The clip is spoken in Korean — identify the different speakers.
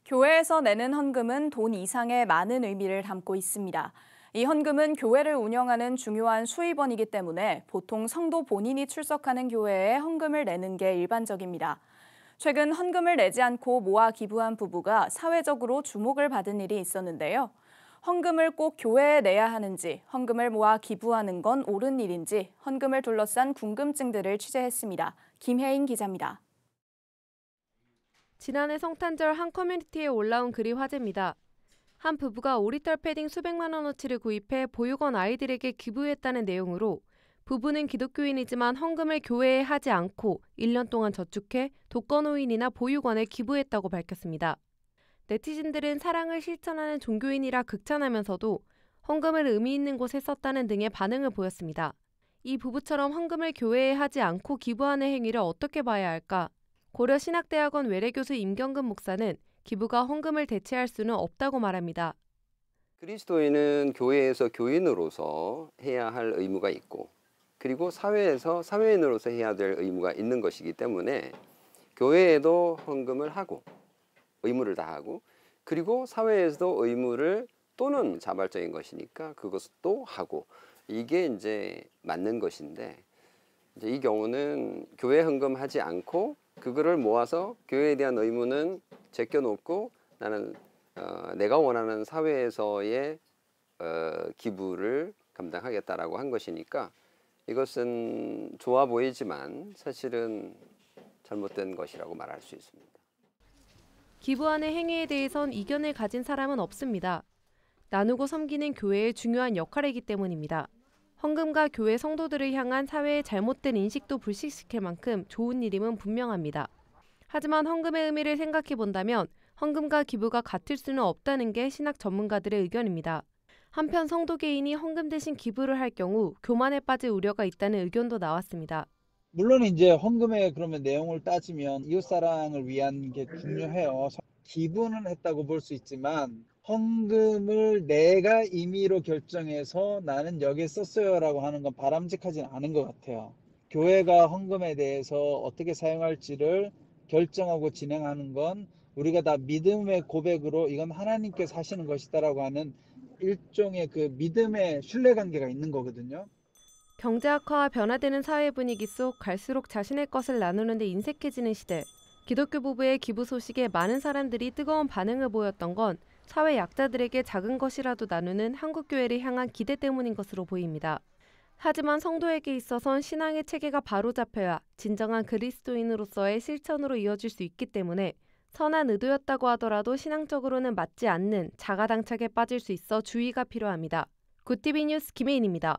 Speaker 1: 교회에서 내는 헌금은 돈 이상의 많은 의미를 담고 있습니다. 이 헌금은 교회를 운영하는 중요한 수입원이기 때문에 보통 성도 본인이 출석하는 교회에 헌금을 내는 게 일반적입니다. 최근 헌금을 내지 않고 모아 기부한 부부가 사회적으로 주목을 받은 일이 있었는데요. 헌금을 꼭 교회에 내야 하는지, 헌금을 모아 기부하는 건 옳은 일인지, 헌금을 둘러싼 궁금증들을 취재했습니다. 김혜인 기자입니다.
Speaker 2: 지난해 성탄절 한 커뮤니티에 올라온 글이 화제입니다. 한 부부가 오리털 패딩 수백만 원어치를 구입해 보육원 아이들에게 기부했다는 내용으로 부부는 기독교인이지만 헌금을 교회에 하지 않고 1년 동안 저축해 독거노인이나 보육원에 기부했다고 밝혔습니다. 네티즌들은 사랑을 실천하는 종교인이라 극찬하면서도 헌금을 의미 있는 곳에 썼다는 등의 반응을 보였습니다. 이 부부처럼 헌금을 교회에 하지 않고 기부하는 행위를 어떻게 봐야 할까? 고려신학대학원 외래교수 임경근 목사는 기부가 헌금을 대체할 수는 없다고 말합니다.
Speaker 3: 그리스도인은 교회에서 교인으로서 해야 할 의무가 있고, 그리고 사회에서 사회인으로서 해야 될 의무가 있는 것이기 때문에 교회에도 헌금을 하고 의무를 다하고, 그리고 사회에서도 의무를 또는 자발적인 것이니까 그것도 하고, 이게 이제 맞는 것인데, 이제 이 경우는 교회 헌금하지 않고 그거를 모아서 교회에 대한 의무는 제껴놓고 나는 내가 원하는 사회에서의 기부를 감당하겠다라고 한 것이니까, 이것은 좋아 보이지만 사실은 잘못된 것이라고 말할 수 있습니다.
Speaker 2: 기부하는 행위에 대해선 이견을 가진 사람은 없습니다. 나누고 섬기는 교회의 중요한 역할이기 때문입니다. 헌금과 교회 성도들을 향한 사회의 잘못된 인식도 불식시킬 만큼 좋은 일임은 분명합니다. 하지만 헌금의 의미를 생각해 본다면 헌금과 기부가 같을 수는 없다는 게 신학 전문가들의 의견입니다. 한편 성도 개인이 헌금 대신 기부를 할 경우 교만에 빠질 우려가 있다는 의견도 나왔습니다.
Speaker 4: 물론 이제 헌금의 그러면 내용을 따지면 이웃사랑을 위한 게 중요해요. 기부는 했다고 볼 수 있지만 헌금을 내가 임의로 결정해서 나는 여기에 썼어요라고 하는 건 바람직하진 않은 것 같아요. 교회가 헌금에 대해서 어떻게 사용할지를 결정하고 진행하는 건 우리가 다 믿음의 고백으로 이건 하나님께서 하시는 것이다라고 하는 일종의 그 믿음의 신뢰관계가 있는 거거든요.
Speaker 2: 경제악화와 변화되는 사회 분위기 속 갈수록 자신의 것을 나누는 데 인색해지는 시대. 기독교 부부의 기부 소식에 많은 사람들이 뜨거운 반응을 보였던 건 사회 약자들에게 작은 것이라도 나누는 한국교회를 향한 기대 때문인 것으로 보입니다. 하지만 성도에게 있어선 신앙의 체계가 바로잡혀야 진정한 그리스도인으로서의 실천으로 이어질 수 있기 때문에 선한 의도였다고 하더라도 신앙적으로는 맞지 않는 자가당착에 빠질 수 있어 주의가 필요합니다. 굿티비 뉴스 김혜인입니다.